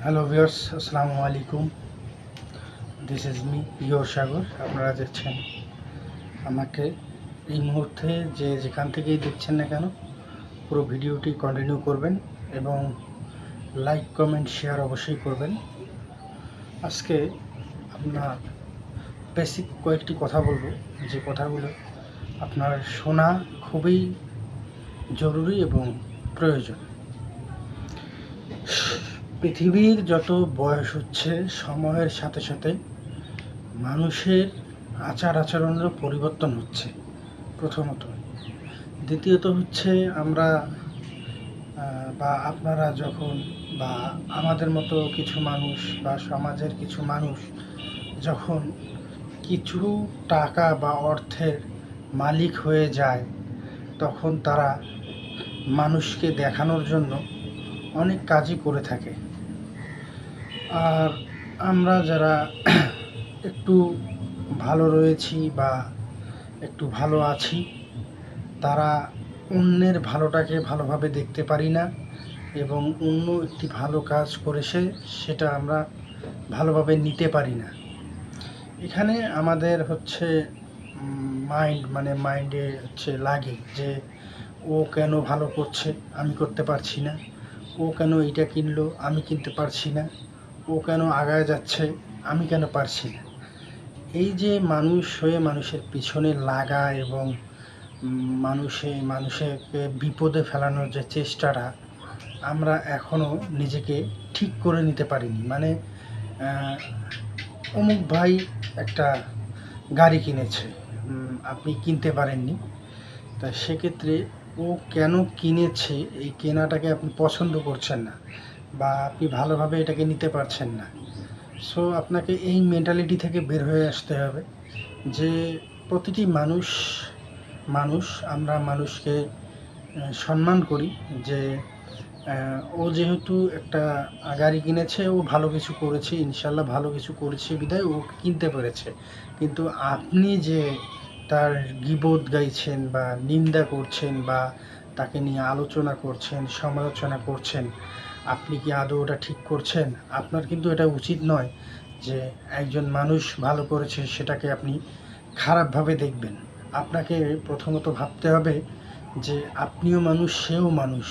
Hello viewers, আসসালামু আলাইকুম। This is me your সাগর। আপনারা দেখছেন আমাকে এই মুহূর্তে যেখান থেকেই দেখছেন না কেন, পুরো ভিডিওটি কন্টিনিউ করবেন এবং লাইক কমেন্ট শেয়ার অবশ্যই করবেন। আজকে আপনার বেসিক কয়েকটি কথা বলবো, যে কথাগুলো আপনার শোনা খুবই জরুরি এবং প্রয়োজন। পৃথিবীর যত বয়স হচ্ছে, সময়ের সাথে সাথে মানুষের আচার আচরণেরও পরিবর্তন হচ্ছে প্রথমত। দ্বিতীয়ত হচ্ছে আমরা বা আপনারা যখন বা আমাদের মতো কিছু মানুষ বা সমাজের কিছু মানুষ যখন কিছু টাকা বা অর্থের মালিক হয়ে যায়, তখন তারা মানুষকে দেখানোর জন্য অনেক কাজই করে থাকে। আর আমরা যারা একটু ভালো রয়েছি বা একটু ভালো আছি, তারা অন্যের ভালোটাকে ভালোভাবে দেখতে পারি না এবং অন্য একটি ভালো কাজ করেছে সেটা আমরা ভালোভাবে নিতে পারি না। এখানে আমাদের হচ্ছে মাইন্ডে হচ্ছে লাগে যে ও কেন ভালো করছে, আমি করতে পারছি না। ও কেন এইটা কিনলো, আমি কিনতে পারছি না। ও কেন আগায় যাচ্ছে, আমি কেন পারছি না। এই যে মানুষ হয়ে মানুষের পিছনে লাগা এবং মানুষকে বিপদে ফেলানোর যে চেষ্টাটা, আমরা এখনও নিজেকে ঠিক করে নিতে পারিনি। মানে অমুক ভাই একটা গাড়ি কিনেছে, আপনি কিনতে পারেননি, তা সেক্ষেত্রে ও কেন কিনেছে এই কেনাটাকে আপনি পছন্দ করছেন না বা আপনি ভালোভাবে এটাকে নিতে পারছেন না। সো আপনাকে এই মেন্টালিটি থেকে বের হয়ে আসতে হবে যে প্রতিটি মানুষ আমরা মানুষকে সম্মান করি, যে ও যেহেতু একটা গাড়ি কিনেছে, ও ভালো কিছু করেছে, ইনশাল্লাহ ভালো কিছু করেছে বিধায় ও কিনতে পেরেছে। কিন্তু আপনি যে তার গীবত গাইছেন বা নিন্দা করছেন বা তাকে নিয়ে আলোচনা করছেন, সমালোচনা করছেন, আপনি কি আদৌ ওটা ঠিক করছেন? আপনার কিন্তু এটা উচিত নয় যে একজন মানুষ ভালো করেছে সেটাকে আপনি খারাপভাবে দেখবেন। আপনাকে প্রথমত ভাবতে হবে যে আপনিও মানুষ, সেও মানুষ।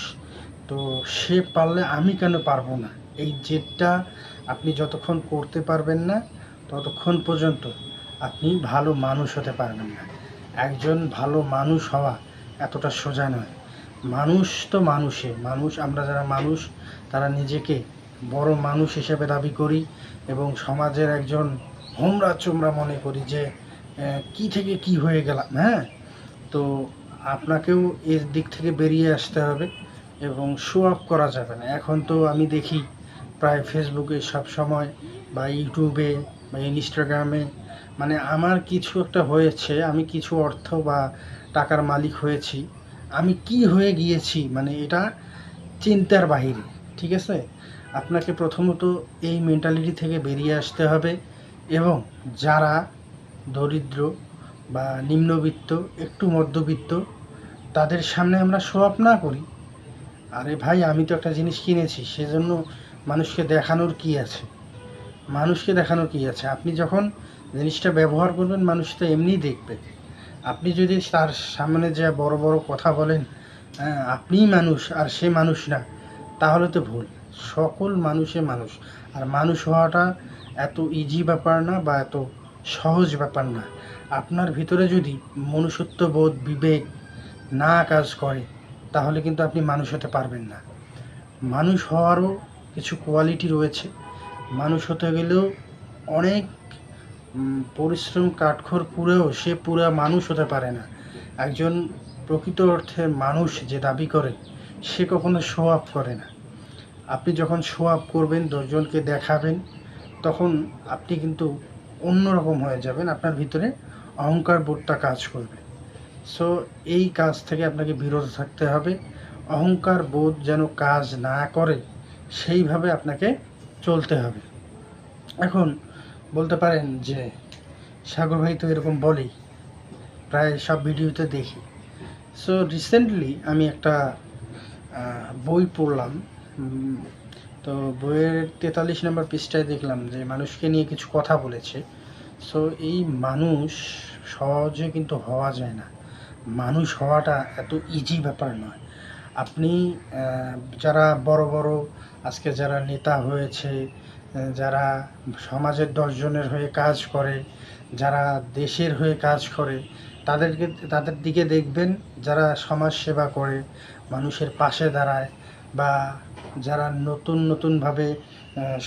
তো সে পারলে আমি কেন পারবো না, এই জেদটা আপনি যতক্ষণ করতে পারবেন না ততক্ষণ পর্যন্ত আপনি ভালো মানুষ হতে পারবেন না। একজন ভালো মানুষ হওয়া এতটা সোজা নয়। মানুষ তো মানুষ, আমরা যারা মানুষ তারা নিজেকে বড় মানুষ হিসেবে দাবি করি এবং সমাজের একজন হোমরা চোমরা মনে করি যে কি থেকে কি হয়ে গেলাম। হ্যাঁ, তো আপনাকেও এর দিক থেকে বেরিয়ে আসতে হবে এবং শো অফ করা যাবে না। এখন তো আমি দেখি প্রায় ফেসবুকে সব সময় বা ইউটিউবে বা ইনস্টাগ্রামে, মানে আমার কিছু একটা হয়েছে, আমি কিছু অর্থ বা টাকার মালিক হয়েছি, আমি কি হয়ে গিয়েছি, মানে এটা চিন্তার বাহিরে। ঠিক আছে, আপনাকে প্রথমত এই মেন্টালিটি থেকে বেরিয়ে আসতে হবে এবং যারা দরিদ্র বা নিম্নবিত্ত, একটু মধ্যবিত্ত, তাদের সামনে আমরা শো অফ না করি। আরে ভাই, আমি তো একটা জিনিস কিনেছি, সেজন্য মানুষকে দেখানোর কি আছে? আপনি যখন জিনিসটা ব্যবহার করবেন, মানুষ তো এমনিই দেখবে। আপনি যদি তার সামনে যে বড় বড় কথা বলেন, হ্যাঁ আপনিই মানুষ আর সে মানুষ না, তাহলে তো ভুল। সকল মানুষ, আর মানুষ হওয়াটা এত ইজি ব্যাপার না বা এত সহজ ব্যাপার না। আপনার ভিতরে যদি মনুষ্যত্ববোধ, বিবেক না কাজ করে, তাহলে কিন্তু আপনি মানুষ হতে পারবেন না। মানুষ হওয়ারও কিছু কোয়ালিটি রয়েছে। মানুষ হতে গেলেও অনেক পরিশ্রম কাঠখড় পুড়েও সে পুরা মানুষ হতে পারে না। একজন প্রকৃত অর্থে মানুষ যে দাবি করে, সে কখনো শো আপ করে না। আপনি যখন শো আপ করবেন, 10জনকে দেখাবেন, তখন আপনি কিন্তু অন্যরকম হয়ে যাবেন, আপনার ভিতরে অহংকার বোধটা কাজ করবে। সো এই কাজ থেকে আপনাকে বিরত থাকতে হবে। অহংকার বোধ যেন কাজ না করে, সেইভাবে আপনাকে চলতে হবে। এখন বলতে পারেন যে সাগর ভাই তো এরকম বলেই, প্রায় সব ভিডিওতে দেখি। সো রিসেন্টলি আমি একটা বই পড়লাম। তো বইয়ের 43 নম্বর পৃষ্ঠায় দেখলাম যে মানুষকে নিয়ে কিছু কথা বলেছে। সো এই মানুষ সহজে কিন্তু হওয়া যায় না। মানুষ হওয়াটা এত ইজি ব্যাপার নয়। আপনি যারা বড় বড় আজকে যারা নেতা হয়েছে, যারা সমাজের 10 জনের হয়ে কাজ করে, যারা দেশের হয়ে কাজ করে, তাদের দিকে দেখবেন যারা সমাজ সেবা করে, মানুষের পাশে দাঁড়ায়, বা যারা নতুনভাবে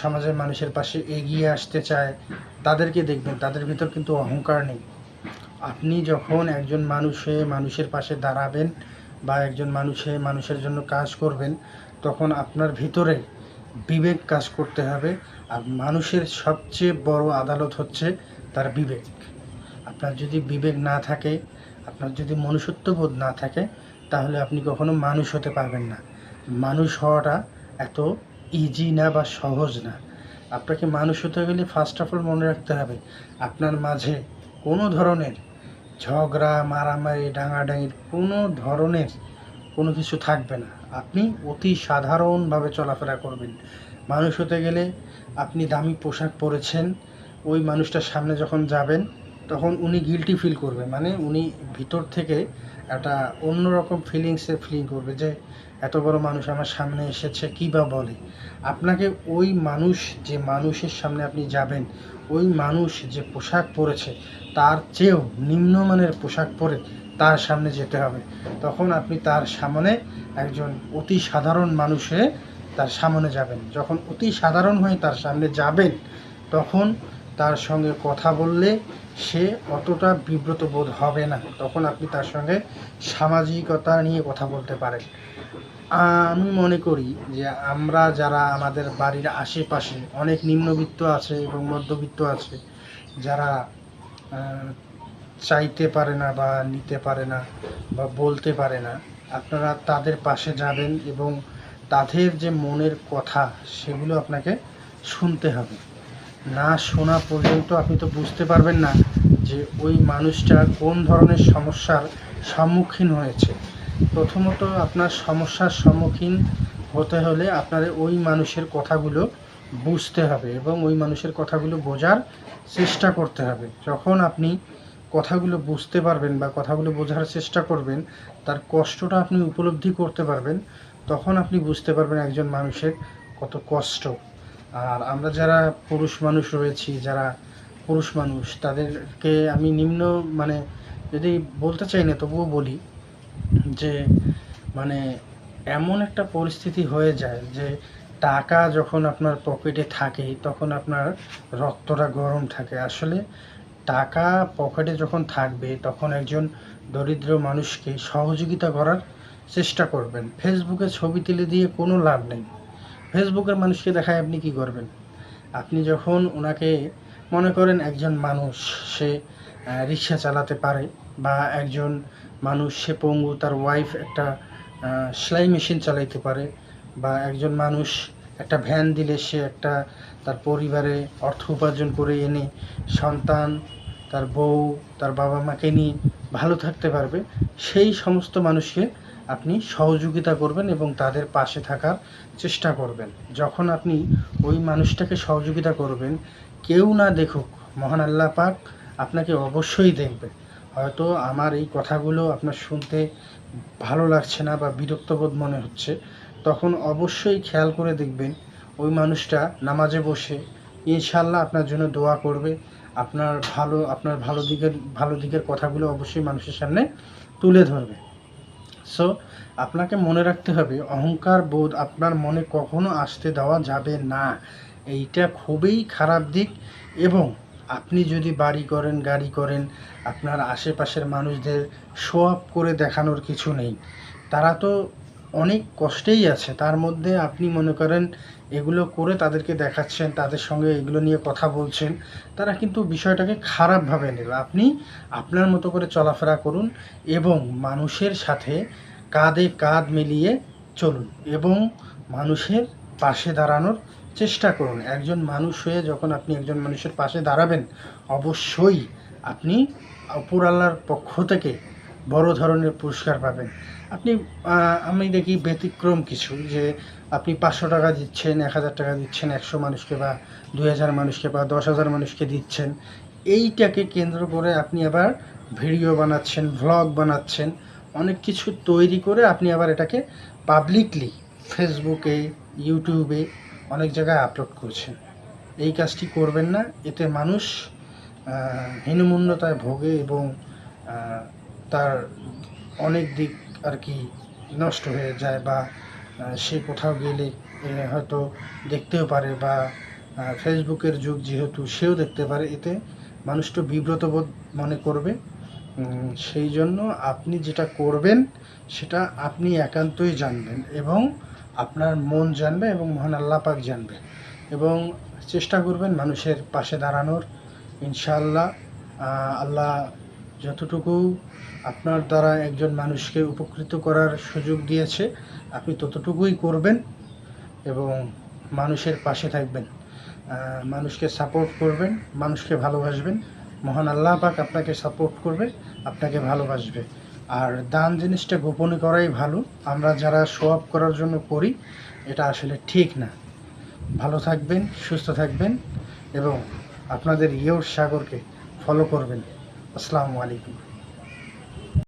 সমাজের মানুষের পাশে এগিয়ে আসতে চায়, তাদেরকে দেখবেন তাদের ভিতর কিন্তু অহংকার নেই। আপনি যখন একজন মানুষ হয়ে মানুষের পাশে দাঁড়াবেন বা একজন মানুষ হয়ে মানুষের জন্য কাজ করবেন, তখন আপনার ভিতরে বিবেক কাজ করতে হবে। আর মানুষের সবচেয়ে বড় আদালত হচ্ছে তার বিবেক। আপনার যদি বিবেক না থাকে, আপনার যদি মনুষ্যত্ববোধ না থাকে, তাহলে আপনি কখনো মানুষ হতে পারবেন না। মানুষ হওয়াটা এত ইজি না বা সহজ না। আপনাকে মানুষ হতে গেলে ফার্স্ট অফ অল মনে রাখতে হবে আপনার মাঝে কোনো ধরনের ঝগড়া, মারামারি, ডাঙাডাঙির কোনো ধরনের কোনো কিছু থাকবে না। আপনি অতি সাধারণভাবে চলাফেরা করবেন। মানুষ হতে গেলে আপনি দামি পোশাক পরেছেন, ওই মানুষটার সামনে যখন যাবেন তখন উনি গিল্টি ফিল করবে, মানে উনি ভিতর থেকে একটা অন্যরকম ফিলিং করবে যে এত বড় মানুষ আমার সামনে এসেছে, কী বা বলে। আপনাকে ওই মানুষ, যে মানুষের সামনে আপনি যাবেন, ওই মানুষ যে পোশাক পরেছে তার চেয়েও নিম্নমানের পোশাক পরে তার সামনে যেতে হবে। তখন আপনি তার সামনে একজন অতি সাধারণ মানুষ হয়ে তার সামনে যাবেন। যখন অতি সাধারণ হয়ে তার সামনে যাবেন, তখন তার সঙ্গে কথা বললে সে অতটা বিব্রত বোধ হবে না। তখন আপনি তার সঙ্গে সামাজিকতা নিয়ে কথা বলতে পারেন। আমি মনে করি যে আমরা যারা আমাদের বাড়ির আশেপাশে অনেক নিম্নবিত্ত আছে এবং মধ্যবিত্ত আছে, যারা চাইতে পারে না বা নিতে পারে না বা বলতে পারে না, আপনারা তাদের পাশে যাবেন এবং তাদের যে মনের কথা সেগুলো আপনাকে শুনতে হবে। না শোনা পর্যন্ত আপনি তো বুঝতে পারবেন না যে ওই মানুষটা কোন ধরনের সমস্যার সম্মুখীন হয়েছে। প্রথমত আপনার সমস্যার সম্মুখীন হতে হলে আপনার ওই মানুষের কথাগুলো বুঝতে হবে এবং ওই মানুষের কথাগুলো বোঝার চেষ্টা করতে হবে। যখন আপনি কথাগুলো বুঝতে পারবেন বা কথাগুলো বোঝার চেষ্টা করবেন, তার কষ্টটা আপনি উপলব্ধি করতে পারবেন, তখন আপনি বুঝতে পারবেন একজন মানুষের কত কষ্ট। আর আমরা যারা পুরুষ মানুষ রয়েছি, যারা পুরুষ মানুষ, তাদেরকে আমি মানে যদি বলতে চাই না তবুও বলি যে মানে এমন একটা পরিস্থিতি হয়ে যায় যে টাকা যখন আপনার পকেটে থাকে তখন আপনার রক্তটা গরম থাকে। আসলে টাকা পকেটে যখন থাকবে তখন একজন দরিদ্র মানুষকে সহযোগিতা করার চেষ্টা করবেন। ফেসবুকে ছবি তুলে দিয়ে কোনো লাভ নেই। ফেসবুকের মানুষকে দেখায় আপনি কি করবেন? আপনি যখন ওনাকে মনে করেন একজন মানুষ, সে রিক্সা চালাতে পারে, বা একজন মানুষ সে পঙ্গু, তার ওয়াইফ একটা সেলাই মেশিন চালাইতে পারে, বা একজন মানুষ একটা ভ্যান দিলে সে একটা তার পরিবারে অর্থ উপার্জন করে এনে সন্তান, তার বউ, তার বাবা মাকে নিয়ে ভালো থাকতে পারবে, সেই সমস্ত মানুষকে আপনি সহযোগিতা করবেন এবং তাদের পাশে থাকার চেষ্টা করবেন। যখন আপনি ওই মানুষটাকে সহযোগিতা করবেন, কেউ না দেখুক, মহান আল্লাহ পাক আপনাকে অবশ্যই দেখবে। হয়তো আমার এই কথাগুলো আপনার শুনতে ভালো লাগছে না বা বিরক্তবোধ মনে হচ্ছে, তখন অবশ্যই খেয়াল করে দেখবেন ওই মানুষটা নামাজে বসে ইনশাআল্লাহ আপনার জন্য দোয়া করবে। আপনার ভালো দিকের কথাগুলো অবশ্যই মানুষের সামনে তুলে ধরবে। সো আপনাকে মনে রাখতে হবে, অহংকার বোধ আপনার মনে কখনো আসতে দেওয়া যাবে না। এইটা খুবই খারাপ দিক। এবং আপনি যদি বাড়ি করেন, গাড়ি করেন, আপনার আশেপাশের মানুষদের শো অফ করে দেখানোর কিছু নেই। তারা তো অনেক কষ্টেই আছে, তার মধ্যে আপনি মনে করেন এগুলো করে তাদেরকে দেখাচ্ছেন, তাদের সঙ্গে এগুলো নিয়ে কথা বলছেন, তারা কিন্তু বিষয়টাকে খারাপভাবে নেবে। আপনি আপনার মতো করে চলাফেরা করুন এবং মানুষের সাথে কাঁধে কাঁধ মিলিয়ে চলুন এবং মানুষের পাশে দাঁড়ানোর চেষ্টা করুন। একজন মানুষ হয়ে যখন আপনি একজন মানুষের পাশে দাঁড়াবেন, অবশ্যই আপনি উপর আল্লাহর পক্ষ থেকে বড় ধরনের পুরস্কার পাবেন। আমি দেখি ব্যতিক্রম কিছু, যে আপনি 500 টাকা দিচ্ছেন, 1000 টাকা দিচ্ছেন 100 মানুষকে বা 2000 মানুষকে বা 10,000 মানুষকে দিচ্ছেন, এইটাকে কেন্দ্র করে আপনি আবার ভিডিও বানাচ্ছেন, ভ্লগ বানাচ্ছেন, অনেক কিছু তৈরি করে আপনি আবার এটাকে পাবলিকলি ফেসবুকে, ইউটিউবে অনেক জায়গায় আপলোড করছেন। এই কাজটি করবেন না, এতে মানুষ হীনমন্যতায় ভোগে এবং তার অনেক দিক আর কি নষ্ট হয়ে যায়, বা সে কোথাও গেলে হয়তো দেখতেও পারে, বা ফেসবুকের যুগ যেহেতু সেও দেখতে পারে, এতে মানুষ তো বিব্রত বোধ মনে করবে। সেই জন্য আপনি যেটা করবেন সেটা আপনি একান্তই জানবেন এবং আপনার মন জানবে এবং মহান আল্লাহ পাক জানবে, এবং চেষ্টা করবেন মানুষের পাশে দাঁড়ানোর। ইনশাআল্লাহ আল্লাহ যতটুকু আপনার দ্বারা একজন মানুষকে উপকৃত করার সুযোগ দিয়েছে আপনি ততটুকুই করবেন এবং মানুষের পাশে থাকবেন, মানুষকে সাপোর্ট করবেন, মানুষকে ভালোবাসবেন। মহান আল্লাহ পাক আপনাকে সাপোর্ট করবে, আপনাকে ভালোবাসবে। আর দান জিনিসটা গোপনে করাই ভালো। আমরা যারা শো অফ করার জন্য করি, এটা আসলে ঠিক না। ভালো থাকবেন, সুস্থ থাকবেন এবং আপনাদের ইয়র সাগরকে ফলো করবেন। আসসালামু আলাইকুম।